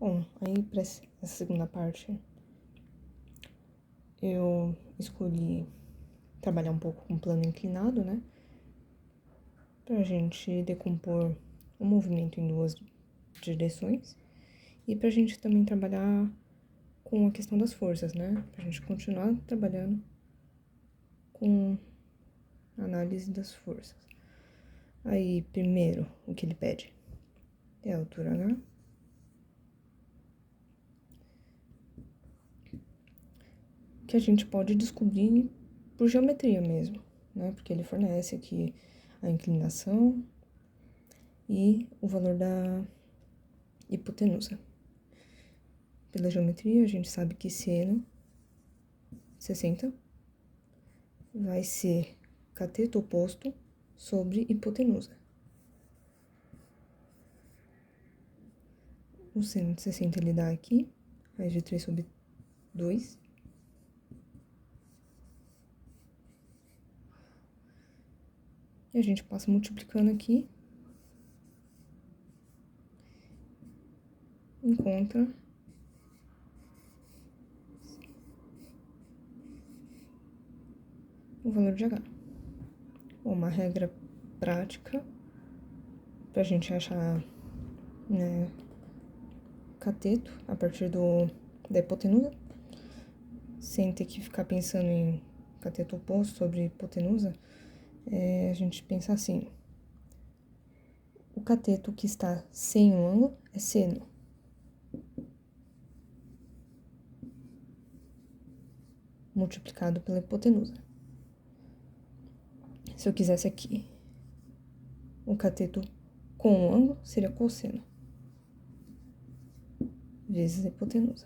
Bom, aí para essa segunda parte, eu escolhi trabalhar um pouco com plano inclinado, né? Pra gente decompor o movimento em duas direções e pra gente também trabalhar com a questão das forças, né? Pra gente continuar trabalhando com a análise das forças. Aí, primeiro, o que ele pede é a altura H. Que a gente pode descobrir por geometria mesmo, né? Porque ele fornece aqui a inclinação e o valor da hipotenusa. Pela geometria, a gente sabe que seno 60 vai ser cateto oposto sobre hipotenusa. O seno de 60 ele dá aqui, raiz de 3 sobre 2. E a gente passa multiplicando aqui, encontra o valor de H. Uma regra prática pra gente achar, né, cateto a partir da hipotenusa, sem ter que ficar pensando em cateto oposto sobre hipotenusa, a gente pensa assim: o cateto que está sem um ângulo é seno. Multiplicado pela hipotenusa. Se eu quisesse aqui, o cateto com um ângulo seria cosseno, vezes a hipotenusa.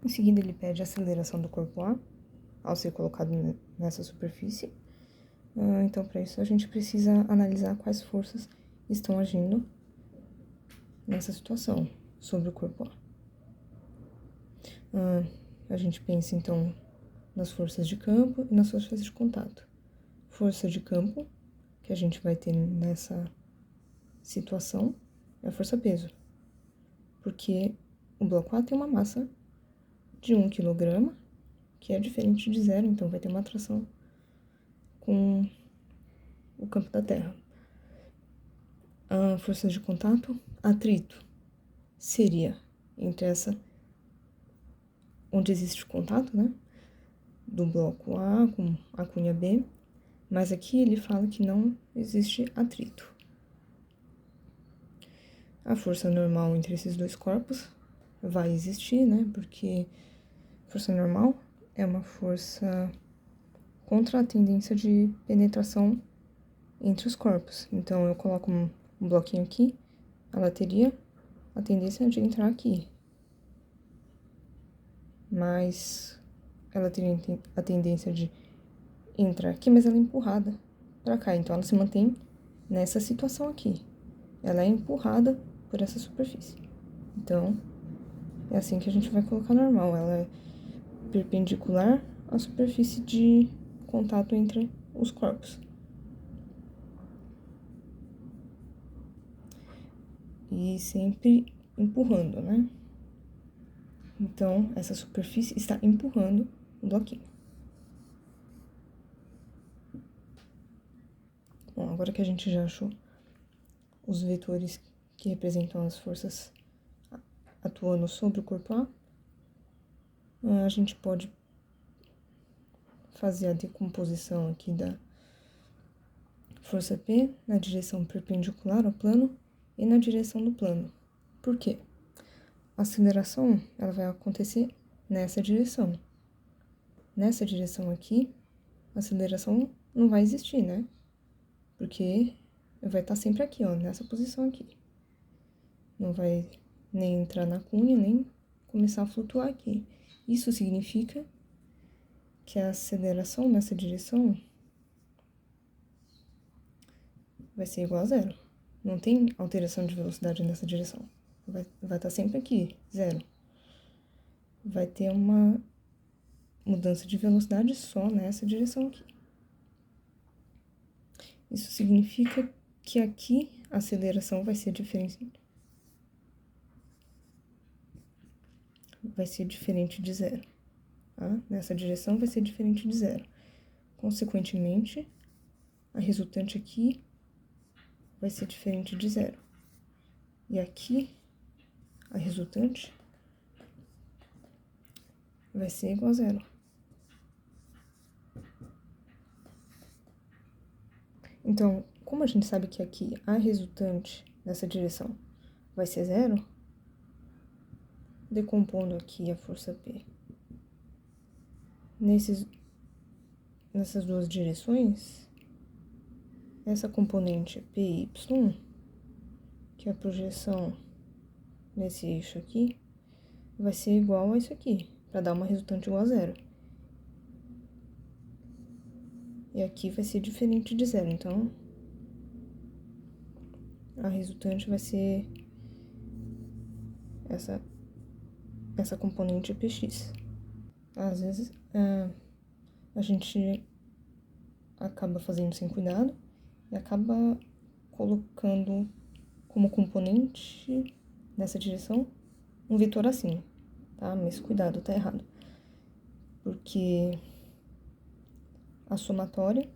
Em seguida, ele pede a aceleração do corpo A, ao ser colocado nessa superfície. Então, para isso, a gente precisa analisar quais forças estão agindo nessa situação sobre o corpo A. A gente pensa, então, nas forças de campo e nas forças de contato. Força de campo, que a gente vai ter nessa situação, é a força-peso, porque o bloco A tem uma massa de 1 kg, que é diferente de zero, então vai ter uma atração com o campo da Terra. A força de contato, atrito, seria entre essa, onde existe contato, né, do bloco A com a cunha B, mas aqui ele fala que não existe atrito. A força normal entre esses dois corpos vai existir, né, porque força normal é uma força contra a tendência de penetração entre os corpos. Então, eu coloco um bloquinho aqui, ela teria a tendência de entrar aqui. Mas ela teria a tendência de entrar aqui, mas ela é empurrada para cá. Então, ela se mantém nessa situação aqui. Ela é empurrada por essa superfície. Então, é assim que a gente vai colocar normal. Ela é perpendicular à superfície de contato entre os corpos. E sempre empurrando, né? Então, essa superfície está empurrando o bloquinho. Bom, agora que a gente já achou os vetores que representam as forças atuando sobre o corpo A gente pode fazer a decomposição aqui da força P na direção perpendicular ao plano e na direção do plano. Por quê? A aceleração, ela vai acontecer nessa direção. Nessa direção aqui, a aceleração não vai existir, né? Porque vai estar sempre aqui, ó, nessa posição aqui. Não vai nem entrar na cunha, nem começar a flutuar aqui. Isso significa que a aceleração nessa direção vai ser igual a zero. Não tem alteração de velocidade nessa direção. Vai estar sempre aqui, zero. Vai ter uma mudança de velocidade só nessa direção aqui. Isso significa que aqui a aceleração vai ser diferente vai ser diferente de zero, tá? Nessa direção vai ser diferente de zero. Consequentemente, a resultante aqui vai ser diferente de zero. E aqui, a resultante vai ser igual a zero. Então, como a gente sabe que aqui a resultante dessa direção vai ser zero, decompondo aqui a força P nessas duas direções, essa componente PY, que é a projeção nesse eixo aqui, vai ser igual a isso aqui, para dar uma resultante igual a zero. E aqui vai ser diferente de zero, então a resultante vai ser essa componente PX. Às vezes a gente acaba fazendo sem cuidado e acaba colocando como componente nessa direção um vetor assim, tá? Mas cuidado, tá errado. Porque a somatória,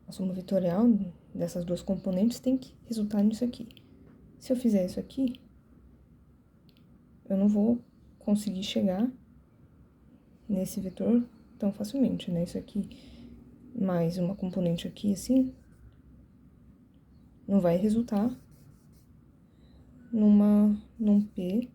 a soma vetorial dessas duas componentes tem que resultar nisso aqui. Se eu fizer isso aqui, eu não vou conseguir chegar nesse vetor tão facilmente, né? Isso aqui mais uma componente aqui, assim, não vai resultar num P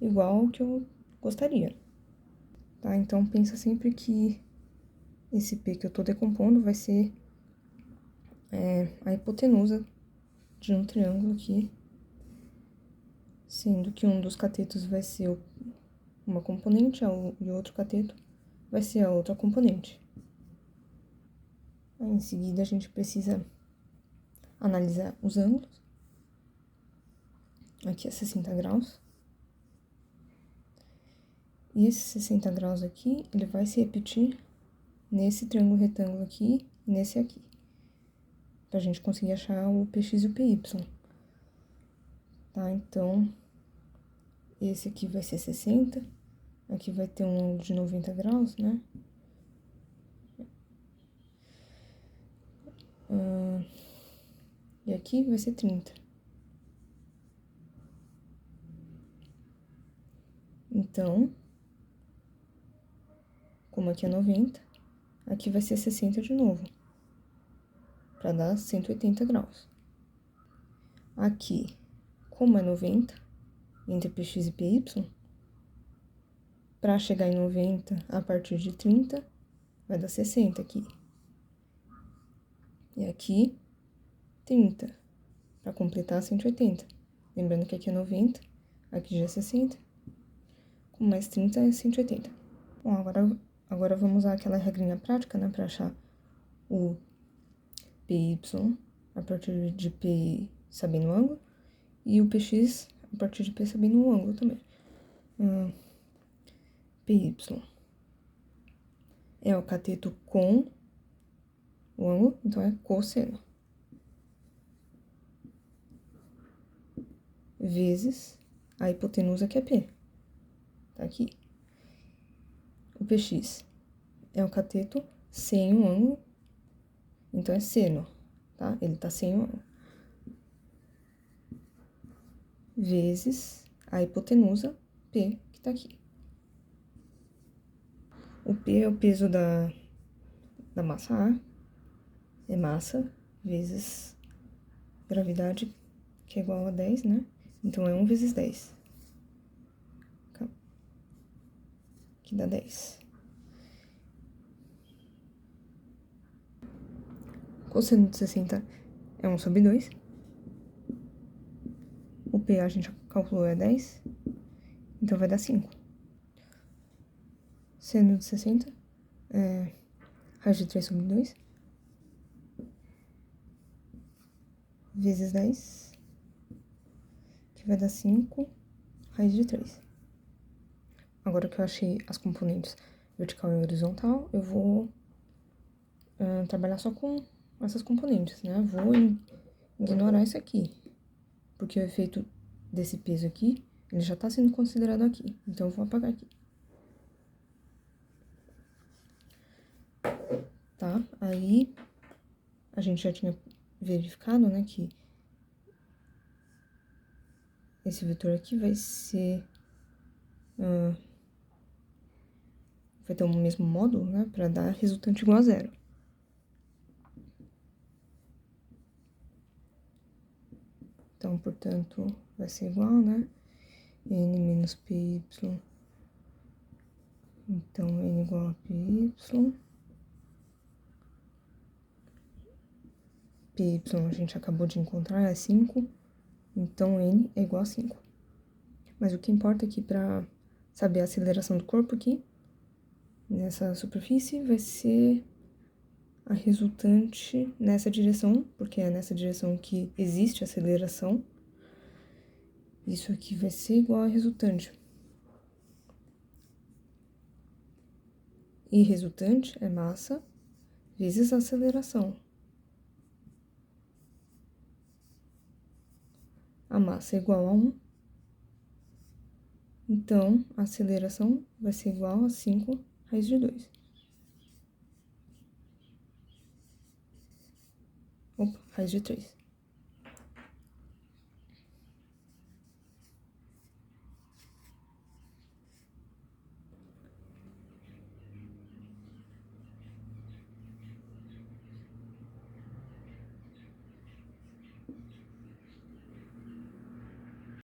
igual ao que eu gostaria, tá? Então, pensa sempre que esse P que eu tô decompondo vai ser a hipotenusa de um triângulo aqui, sendo que um dos catetos vai ser uma componente e o outro cateto vai ser a outra componente. Aí, em seguida, a gente precisa analisar os ângulos. Aqui é 60 graus. E esse 60 graus aqui, ele vai se repetir nesse triângulo retângulo aqui e nesse aqui. Pra gente conseguir achar o PX e o PY. Tá? Então, esse aqui vai ser 60. Aqui vai ter um ângulo de 90 graus, né? E aqui vai ser 30. Então, como aqui é 90, aqui vai ser 60 de novo, para dar 180 graus. Aqui, como é 90, entre PX e PY, para chegar em 90 a partir de 30, vai dar 60 aqui. E aqui, 30, para completar 180. Lembrando que aqui é 90, aqui já é 60, com mais 30 é 180. Bom, agora vamos usar aquela regrinha prática, né, para achar o PY a partir de P sabendo o ângulo e o PX a partir de P sabendo o ângulo também. PY é o cateto com o ângulo, então é cosseno. Vezes a hipotenusa que é P. Tá aqui. O PX é o cateto sem o ângulo, então é seno, tá? Ele tá sem o ângulo. Vezes a hipotenusa P, que tá aqui. O P é o peso da massa A, é massa, vezes gravidade, que é igual a 10, né? Então, é 1 vezes 10. Que dá 10. Cosseno de 60 é 1 sobre 2. O P a gente calculou é 10. Então, vai dar 5. Seno de 60 é raiz de 3 sobre 2. Vezes 10. Que vai dar 5 raiz de 3. Agora que eu achei as componentes vertical e horizontal, eu vou trabalhar só com essas componentes, né? Vou ignorar isso aqui, porque o efeito desse peso aqui Ele já tá sendo considerado aqui, então eu vou apagar aqui. Tá? Aí, a gente já tinha verificado, né, que esse vetor aqui vai ser... vai ter o mesmo módulo, né, para dar resultante igual a zero. Então, portanto, vai ser igual, né, n menos py. Então, n igual a py. Py a gente acabou de encontrar, é 5. Então, n é igual a 5. Mas o que importa aqui para saber a aceleração do corpo aqui, nessa superfície, vai ser a resultante nessa direção, porque é nessa direção que existe aceleração. Isso aqui vai ser igual a resultante. E resultante é massa vezes a aceleração. A massa é igual a 1. Então, a aceleração vai ser igual a 5 raiz de 2. Opa, raiz de 3.